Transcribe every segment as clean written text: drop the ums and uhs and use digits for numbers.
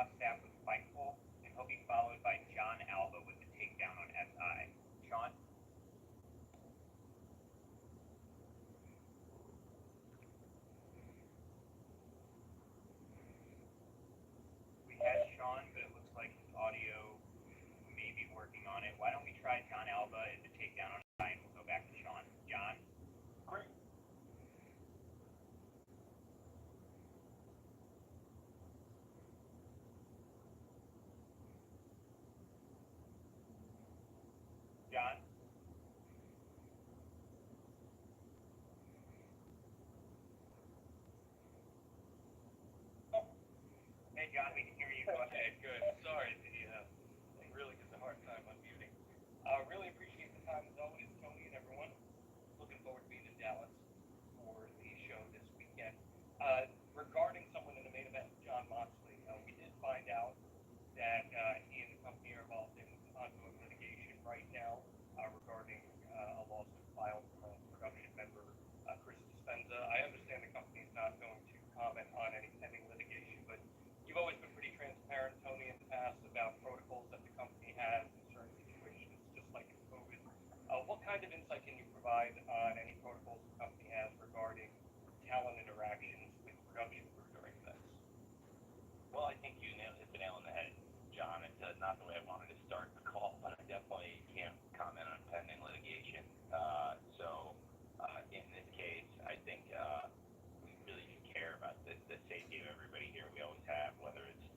Raw staff with Fightful, and he'll be followed by John Alba with the takedown on SI. Sean? We had Sean, but it looks like his audio may be working on it. Why don't we try John Alba and the takedown on SI, and we'll go back to Sean. John? Great. John? Hey, John, we can hear you. Go ahead. Okay, good. Sorry, thing really gives a hard time unmuting. Really appreciate the time as always, Tony and everyone. Looking forward to being in Dallas for the show this weekend. Regarding someone in the main event, John Moxley, we did find out that he and the company are involved in ongoing litigation right now regarding a lawsuit filed from a production member, Chris Dispenza. I understand the company is not going to comment on any pending litigation, but you've always been pretty transparent, Tony, in the past about protocols that the company has in certain situations, just like in COVID. What kind of insight can you provide on any protocols the company has regarding talent interactions with production crew during events? Well, I think you hit the nail on the head, John. It's not the way I wanted to start the call, but I definitely can't comment on pending litigation. In this case, I think we really do care about the safety of everybody here. We always have, whether it's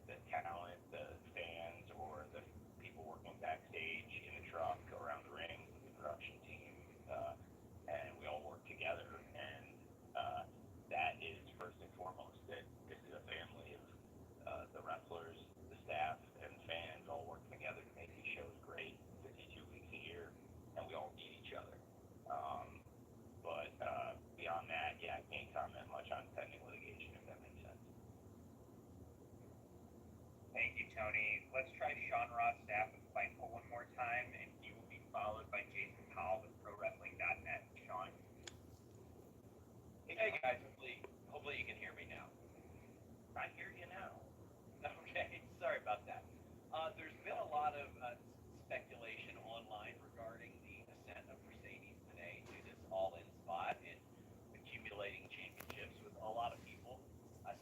the talent, the fans, or the people working backstage in the truck, around the ring, the production team, and we all work together. And that is first and foremost that this is a family of the wrestlers, the staff, and fans all working together to make these shows great 52 weeks a year, and we all need each other. But beyond that, yeah, I can't comment much on pending litigation, if that makes sense. Thank you, Tony. Let's try Sean Ross staff with Fightful one more time, and he will be followed by Jason Powell with ProWrestling.net. Sean? Hey guys, hopefully you can hear me now. I hear you now. Okay, sorry about that. There's been a lot of speculation online regarding the ascent of Mercedes today to this all-in spot and accumulating championships, with a lot of people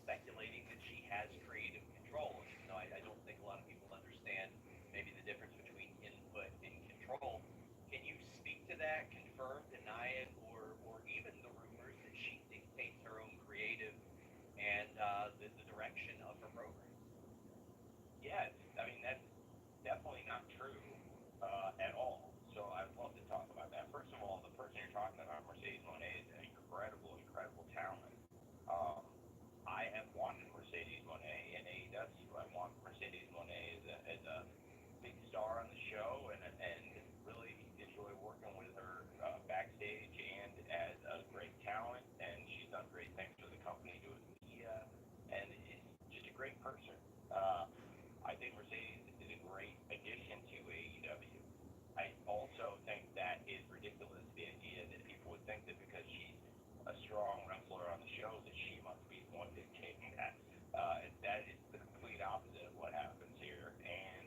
speculating that she has creative control. Even though I don't think a lot of people understand maybe the difference between input and control. Can you speak to that, confirm, deny it, or even the rumors that she dictates her own creative and the direction of her program? Yeah, I mean, that's definitely not true at all. So I'd love to talk about that. First of all, the person you're talking about, Mercedes Moné, is an incredible talent. I have wanted Mercedes Moné in AEW. I want Mercedes Moné as a big star on the show, and really enjoy working with her backstage and as a great talent. And she's done great things for the company, doing media, and is just a great person. I think Mercedes is a great addition to AEW. I also think that is ridiculous, the idea that people would think that because she's a strong wrestler on the show that she must be the one dictating that. That is the complete opposite of what happens here. And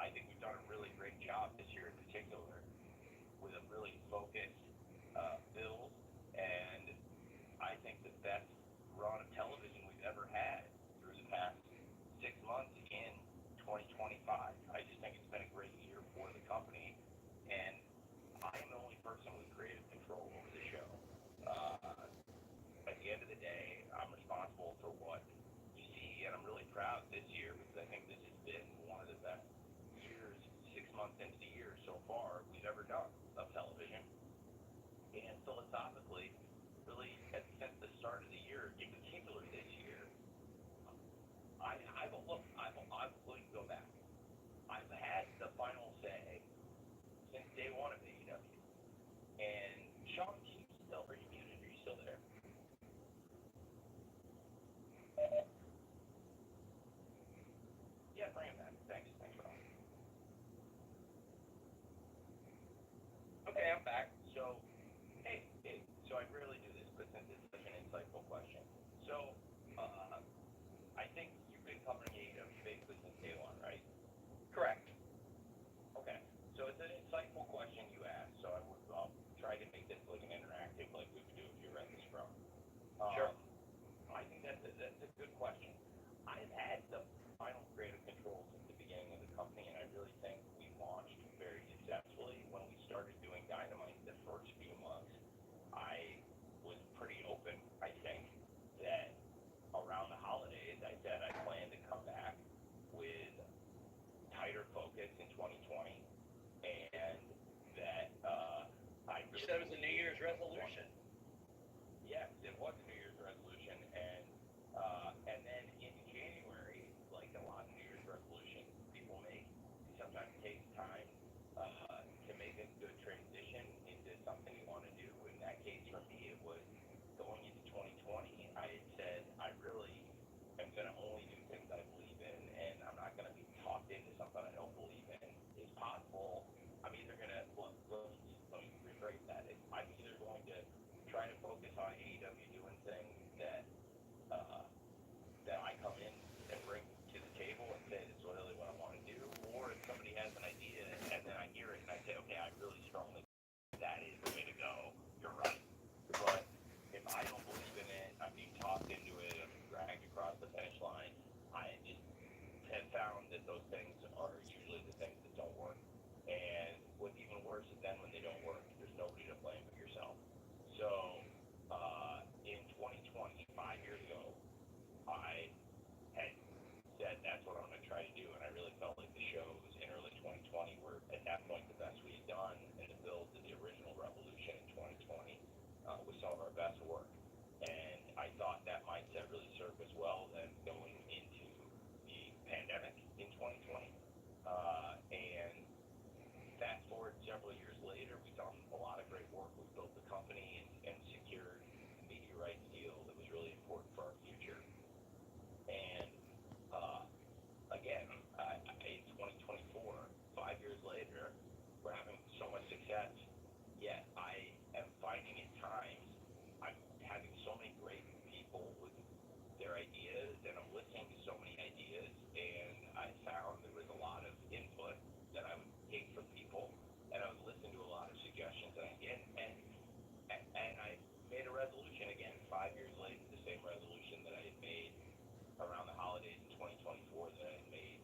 I think we've done a really great job this year in particular with a really focused build, and I think the best run of television we've ever had through the past 6 months in 2025. I just think it's been a great year for the company, and I am the only person with creative control over the show. At the end of the day, I'm responsible for what you see, and I'm really proud this year because I think this has been one of the best years, 6 months into the year so far, we've ever done of television. And philosophically, really, since the start of the year, in particular this year, we can go back. I've had the final say since day one of AEW. And Sean, are you muted? Are you still there? Yeah, bring him back. Thanks, Ron. Okay, I'm back. So, hey, well than going into the pandemic in 2020. And fast forward several years later, we've done a lot of great work. We've built the company and secured a media rights deal that was really important for our future. And again, in 2024, 5 years later, we're having so much success. Yet I am finding at times I'm having so many great people with their ideas, and I'm listening to so many ideas, and I found there was a lot of input that I would take from people, and I would listen to a lot of suggestions, and I made a resolution again 5 years later, the same resolution that I had made around the holidays in 2024 that I had made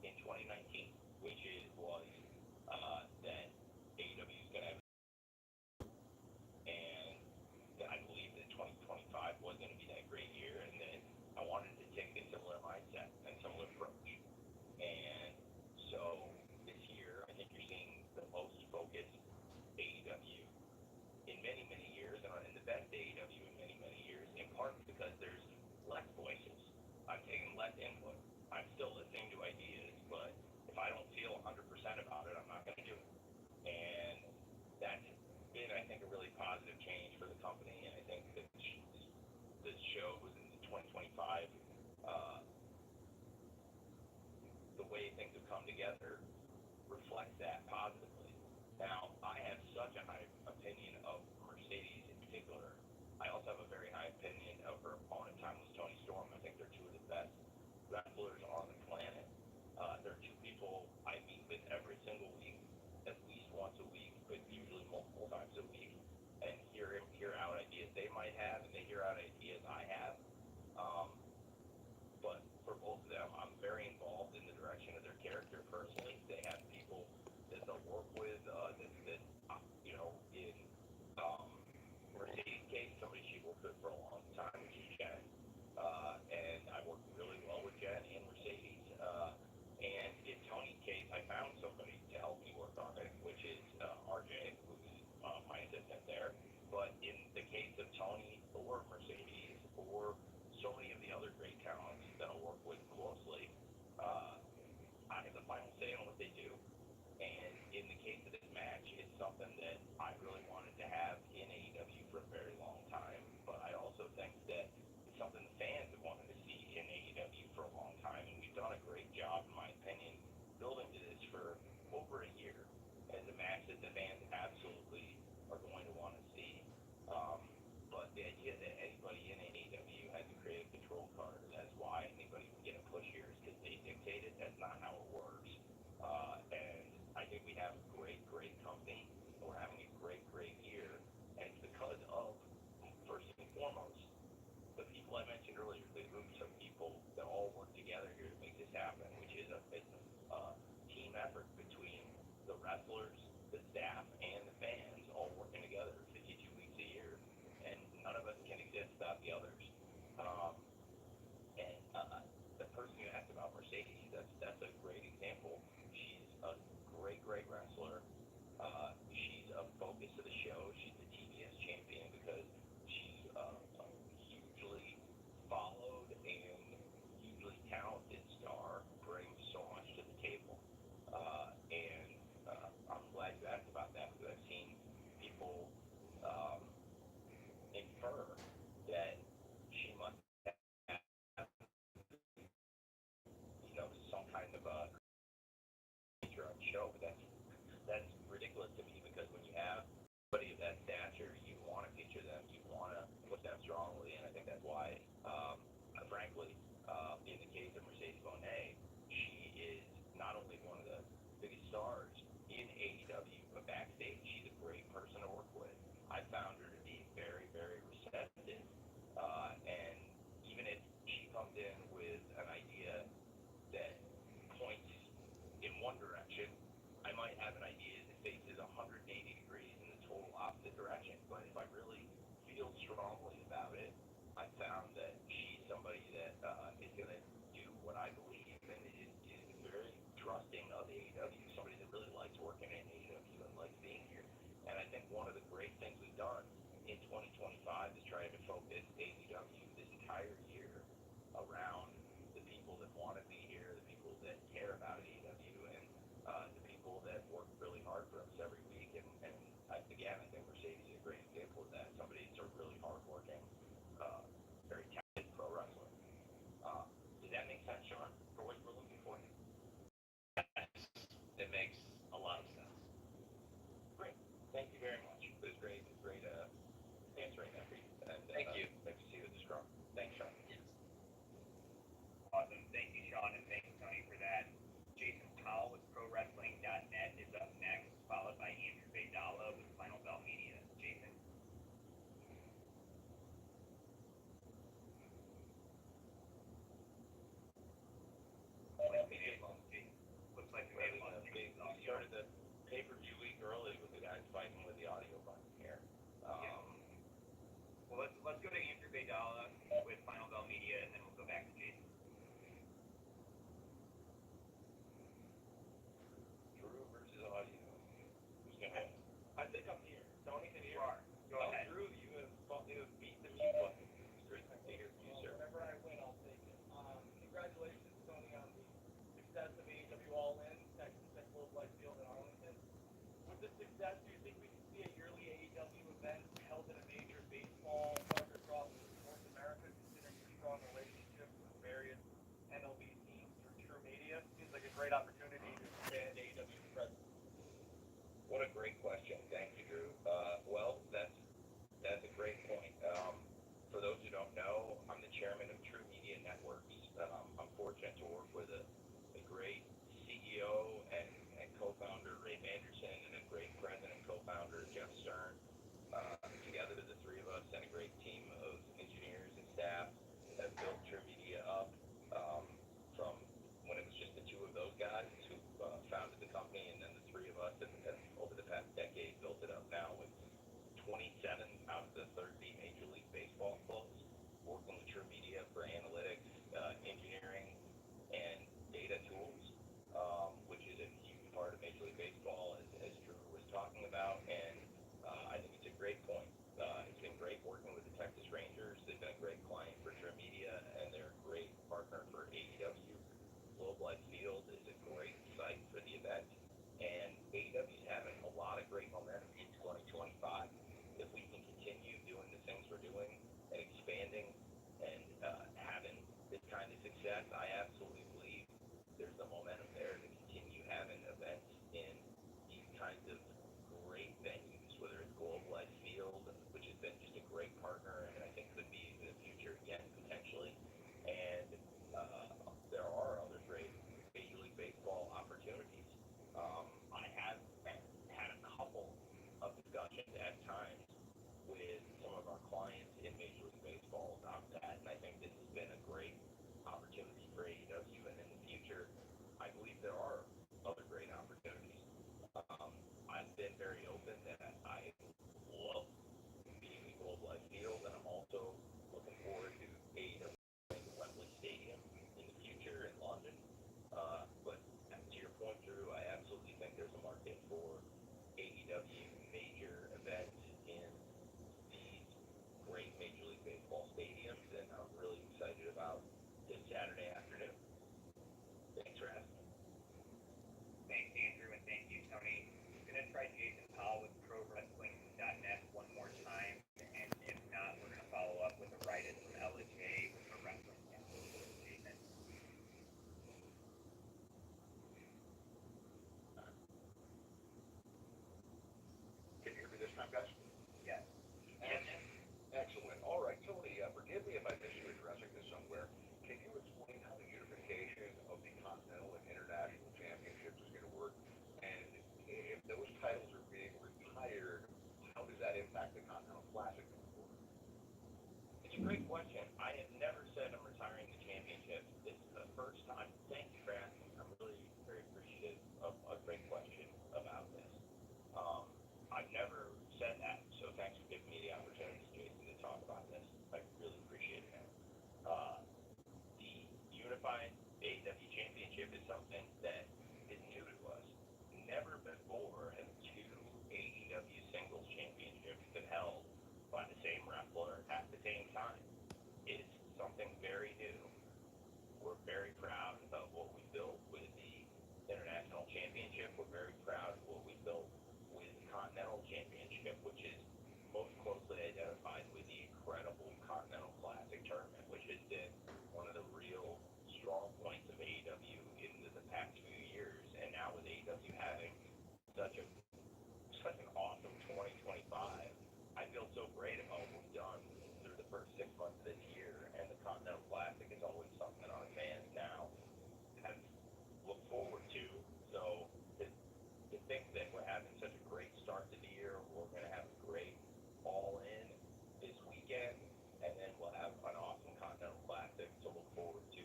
in 2019, which was that AEW is going to have, and that I believe that 2025 was going to be that great year, and that I wanted to take a similar mindset and similar approach. And so this year, I think you're seeing the most focused AEW in many, many years, and the best AEW in many, many years, in part because there's less voices. I'm taking less input. I'm still listening to ideas, but if I don't feel 100% about it, I'm not going to do it. And that's been, I think, a really positive change for the company, and I think that the shows in 2025, the way things have come together reflects that positively. Now, I have such a high opinion of Mercedes in particular. I also have a very high opinion of her opponent, Timeless Tony Storm. I think they're two of the best wrestlers on the planet. They're two people I meet with every single week, at least once a week, but usually multiple times a week, and hear out ideas they might have, and they hear out ideas I have. But for both of them, I'm very involved in the direction of their character personally. They have people that they'll work with in Mercedes' case, somebody she worked with for a long time, which is Jen. And I work really well with Jen and Mercedes. And in Tony's case, I found somebody to help me work on it, which is RJ, who's my assistant there. But in the case of Tony or Mercedes or so many of the other great talents that I work with closely, I have the final say on what they do. And in the case of this match, it's something that I really wanted to have in AEW for a very long time. But I also think that it's something the fans have wanted to see in AEW for a long time. And we've done a great job, in my opinion, building to this for over a year as a match that the fans absolutely are going to want to see. But the idea that anybody in AEW has a creative control card, that's why anybody can get a push here, is because they dictate it. That's not how it works. And I think we have a great, great company. We're having a great, great year. And it's because of, first and foremost, the people I mentioned earlier, the groups of people that all work together here to make this happen, which is a team effort between the wrestlers, the staff, and the fans all working together 52 weeks a year. And none of us can exist without the others. And the person you asked about, Mercedes, that's a great example. She's a great, great wrestler. She's a focus of the show. She's the TBS champion because she's a hugely followed and hugely talented star, brings so much to the table. And I'm glad you asked about that because I've seen people infer that she must have, some kind of a feature on the show, but that's ridiculous to me because when you have somebody of that stature, you want to feature them, you want to put them strongly, and I think that's why, frankly, in the case of Mercedes Moné, she is not only one of the biggest stars in AEW, but backstage, she's a great person to work with. I found her to be very, very receptive, and even if she comes in with an idea that points in one direction, I might have an idea that faces 180 degrees in the total opposite direction. But if I really feel strongly about it, I found that she's somebody that is going to do what I believe and is very trusting of AEW, somebody that really likes working in AEW and likes being here. And I think one of the great things we've done in 2025 is trying to focus around the people that want to be here, the people that care about AEW, and the people that work really hard for us every week. And again, I think Mercedes is a great example of that. Somebody who's a really hardworking, very talented pro wrestler. Does that make sense, Sean, for what we're looking for? Yes, it makes a lot of sense. Great. Thank you very much. It was great answering that for you. And Thank you. Nice to see you with the scrum. Thanks, Sean. Yes. Awesome. Thank you, Sean, and thanks, Tony, for that. Jason Powell with ProWrestling.net is up next, followed by Andrew Baydala with Final Bell Media. Jason? Looks like we may have lost Jason's We audio. started the pay-per-view week early with the guys fighting with the audio button here. Well, let's go to Andrew Baydala with Final Bell Media, and then we'll go back to Jason. Drew versus audio. Who's gonna win? I think I'm here. Tony, can you You are. Go ahead. Drew, you have beat the mute button. It's great to hear from you, sir. Whenever I win, I'll take it. Congratulations, Tony, on the success of AEW All In, Texas at Globe Life Field in Arlington. With the success, do you think we can see a yearly AEW event held in a major baseball park across North America, considering your strong relationships with various MLB teams through True Media? Seems like a great opportunity to expand AEW's presence. What a great question. Thank you, Drew. Well, that's a great point. For those who don't know, I'm the chairman of True Media Networks. I'm fortunate to work with a great CEO and co-founder, Ray Manderson, and a great president and co-founder, Jeff Stern. Together, the three of us and a great team of engineers and staff have built True Media up from when it was just the two of those guys who founded the company, and then the three of us have over the past decade built it up now with 27 out of the 30 Major League Baseball clubs working with True Media for analytics, engineering, and data tools, which is a huge part of Major League Baseball, as Drew was talking about. And I think it's a great point. It's been great working with the Texas Rangers. They've been a great client for True Media, and they're a great partner for AEW. Globe Life Field is a great site for the event, and AEW is having a lot of great momentum in 2025. If we can continue doing the things we're doing and expanding and having this kind of success, I absolutely believe there's the momentum there to continue having events in these kinds of great venues, whether it's Globe Life Field, which has been just a great partner and I think could be in the future again potentially. And there are other great Major League Baseball opportunities. I have had a couple of discussions at times with some of our clients in Major League Baseball about that, and I think this has been a great opportunity for AEW. And in the future, I believe there are other great opportunities. I've been very open that I love being at Globe Life Field, and I'm also looking forward to AEW playing at Wembley Stadium in the future in London. But to your point, Drew, I absolutely think there's a market for AEW major events in these great Major League Baseball stadiums, and I'm really excited about this Saturday afternoon. Thanks for asking. Thanks, Andrew, and thank you, Tony. I'm going to try Jason Powell with ProWrestling.net one more time, and if not, we're going to follow up with a write-in from Ella J with her wrestling channel. Jason? Can you hear me this time, guys? Yes. Excellent. All right, Tony, forgive me if I missed you addressing this somewhere. Can you explain how the unification of the Continental and International Championships is going to work? And if those titles are being retired, how does that impact the Continental Classic going forward? It's a great question. I have never said I'm retiring the championships. This is the first time. Thank you for asking. I'm really very appreciative of a great question about this. I've never said that, so thanks for giving me the opportunity, Jason, to talk about this. I really appreciate it. The unified AEW championship is something that is new to us. Never before have two AEW singles championships been held by the same wrestler at the same time. It's something very new. such a such an awesome 2025. I feel so great about what we've done through the first 6 months of this year, and the Continental Classic is always something our fans now have looked forward to. So to think that we're having such a great start to the year, we're going to have a great all in this weekend, and then we'll have an awesome Continental Classic to look forward to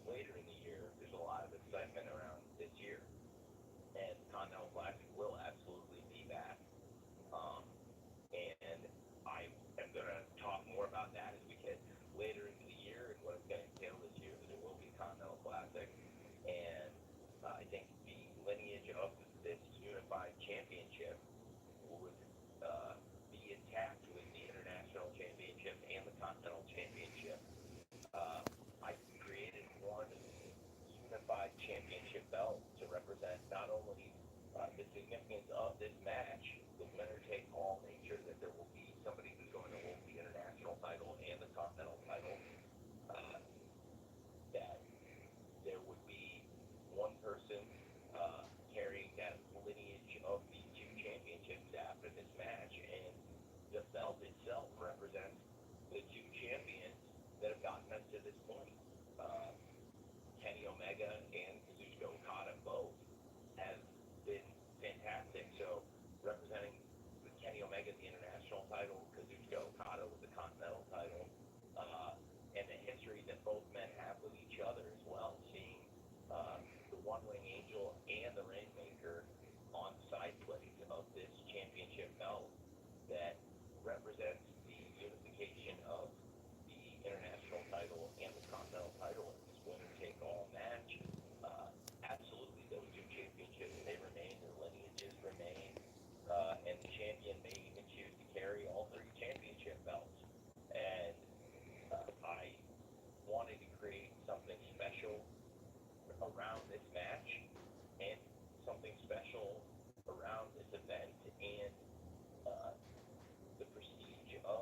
later in the year. There's a lot of excitement around this year, and Continental Classic will absolutely be back. Um, and I am going to talk more about that as we get later into the year and what it's going to entail this year. That there will be Continental Classic, and I think the lineage of this unified championship would be intact with the International Championship and the Continental Championship. I created one unified championship belt to represent not only the significance of this match, the winner take all nature, that there will be somebody who's going to hold the international title and the continental title, that there would be one person carrying that lineage of the two championships after this match, and the belt itself represents the two champions that have gotten us to this point. Kenny Omega and Kazuchika Okada both have been fantastic. So representing with Kenny Omega the international title, Kazuchika Okada with the continental title, and the history that both men have with each other as well, seeing the One Wing Angel and the Rainmaker on side plates of this championship belt that represents the unification of the international title and the continental title in this winner take all match. Absolutely, those two championships, they remain, their lineages remain, and the champion may even choose to carry all three championship belts. And I wanted to create something special around this match and something special around this event and the prestige of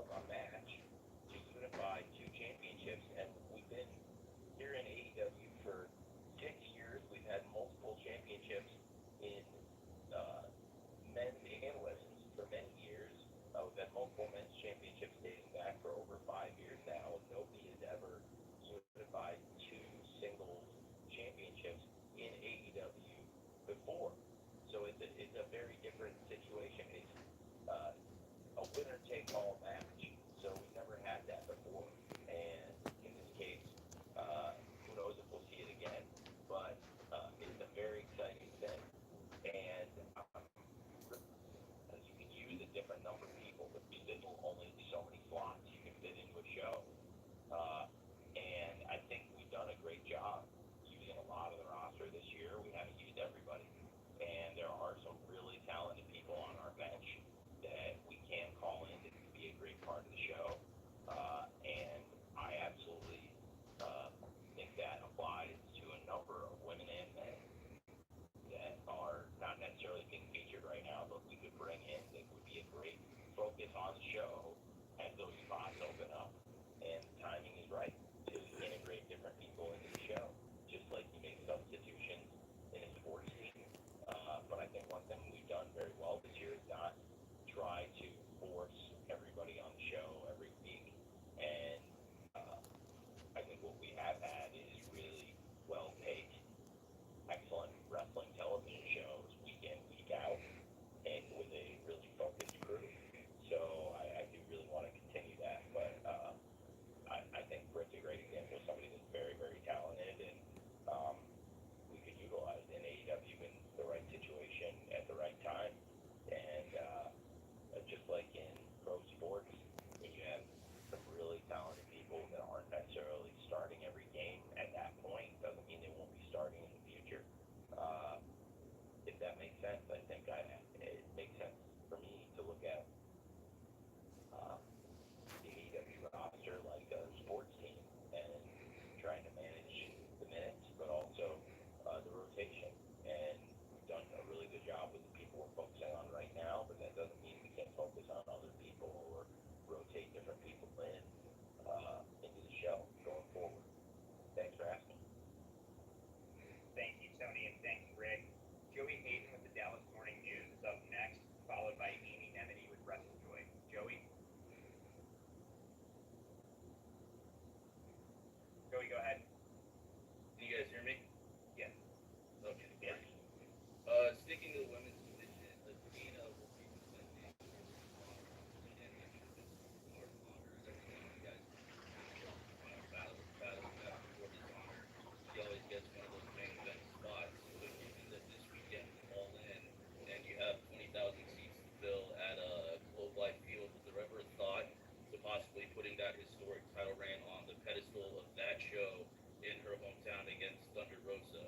historic title reign on the pedestal of that show in her hometown against Thunder Rosa.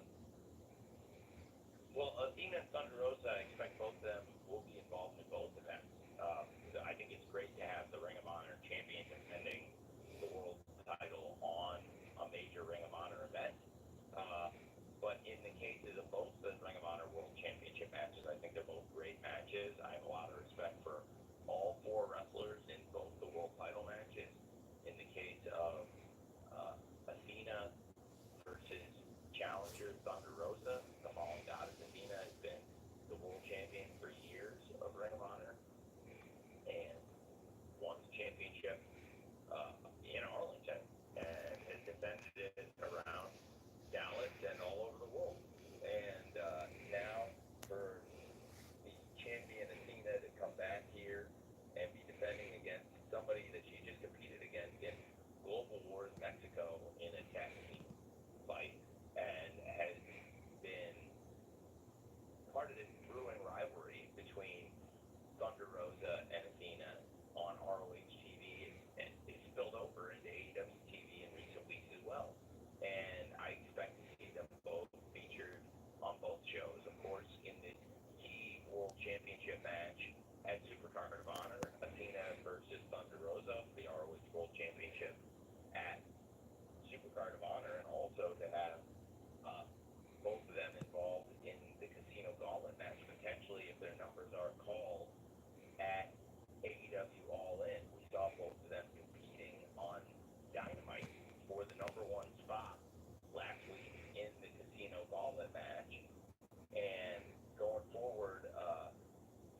Well, Athena and Thunder Rosa, I expect both of them will be involved in both events. I think it's great to have the Ring of Honor champion defending the world title on a major Ring of Honor event. But in the cases of both the Ring of Honor World Championship matches, I think they're both great matches. I have a lot of respect for all four wrestlers in both the world title matches. In the case of Athena versus challenger Thunder Rosa, the fallen goddess Athena has been the world champion for years of Ring of Honor and won the championship in Arlington and has defended it around Dallas and all over the world. And now for the champion Athena to come back here and be defending against somebody that she just competed against in Global Wars Mexico in a tag team fight and has been part of this brewing rivalry between Thunder Rosa and Athena on ROH TV, and it spilled over into AEW TV in recent weeks as well. And I expect to see them both featured on both shows. Of course, in the key World Championship match at Supercard of Honor, Athena versus Thunder Rosa for the ROH World Championship at Supercard of Honor, and also to have both of them involved in the Casino Gauntlet match, potentially if their numbers are called at AEW All In. We saw both of them competing on Dynamite for the number one spot last week in the Casino Gauntlet match. And going forward, I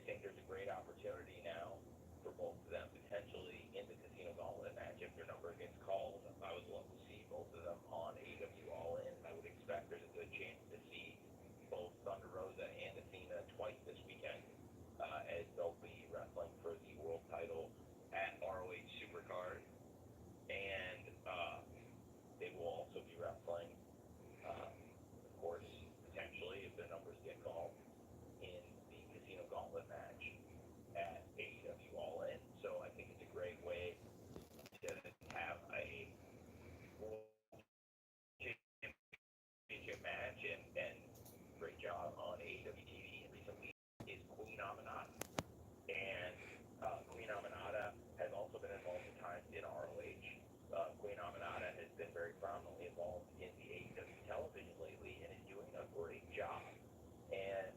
think there's a great opportunity now for both of them potentially in the Casino Gauntlet match if their number gets called. I would love to see both of them on AEW All In. I would expect there's a good chance to see both Thunder Rosa and Athena twice this weekend as they'll be wrestling for the world title at ROH Supercard. And they will also be wrestling, of course, potentially if their numbers get called in the Casino Gauntlet match at AEW All In. So I think it's a great way to have a World Championship match, and great job on AEW TV in recent weeks is Queen Aminata. And Queen Aminata has also been involved at times in ROH. Queen Aminata has been very prominently involved in the AEW television lately and is doing a great job. And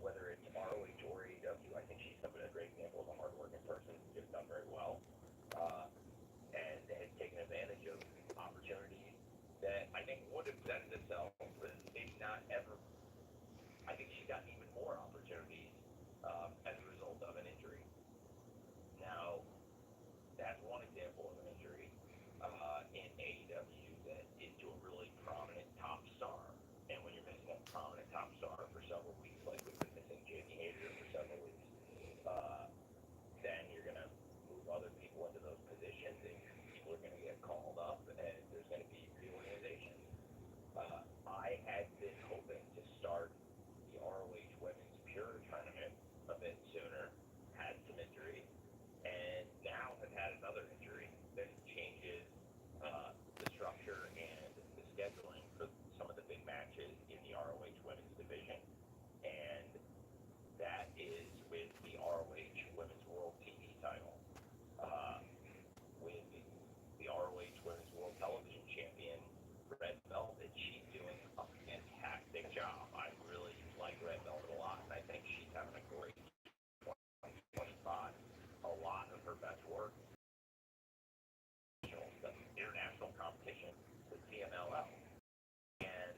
whether it's ROH or AEW, I think she's a great example of a hardworking person who's just done very well and has taken advantage of opportunities that I think would have presented itself, but maybe not ever. I think she's gotten even more opportunities as a result of an injury. Now, that's one example of an injury in AEW that is to a really prominent top star. And when you're missing a prominent top star for several weeks, like we've been missing Jamie Hayter for several weeks, then you're going to move other people into those positions, and people are going to get called up, and there's going to be reorganization. I had been hoping to start the ROH Women's Pure Tournament a bit sooner, had some injuries, and now have had another injury that changes the structure and the scheduling for some of the big matches in the ROH Women's Division. And that is with the ROH Women's World TV title. With the ROH Women's World Television Champion, Red Velvet, she's doing a fantastic job. I really like Red Velvet a lot, and I think she's having a great 2025. A lot of her best work, the international competition with CMLL, and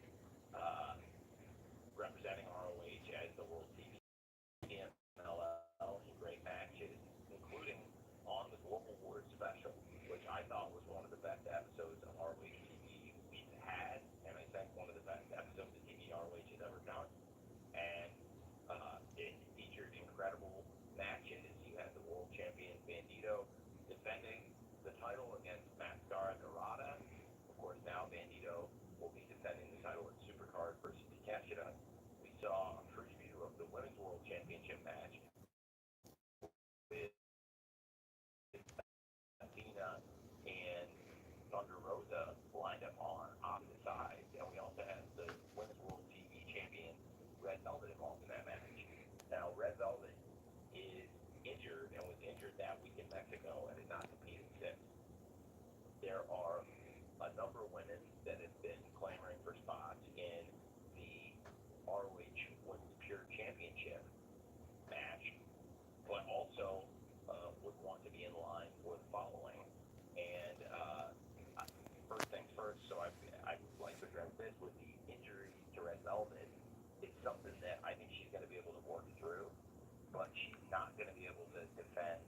representing ROH as the World TV CMLL in great matches, including on the Global Wars special, which I thought was one of the best episodes of ROH TV we've had, and I think one of the best episodes of TV ROH has ever done. And it featured incredible matches. You had the world champion Bandito defending the title against Mascara Dorada. Of course, now Bandito will be defending the title at Supercard versus Takeshita. We saw a preview of the Women's World Championship match with Athena and Mexico and had not competed since. There are a number of women that have been clamoring for spots in the ROH Women's Pure Championship match, but also would want to be in line for the following. And first things first, so I'd like to address this with the injury to Red Velvet. It's something that I think she's going to be able to work through, but she's not going to be able to defend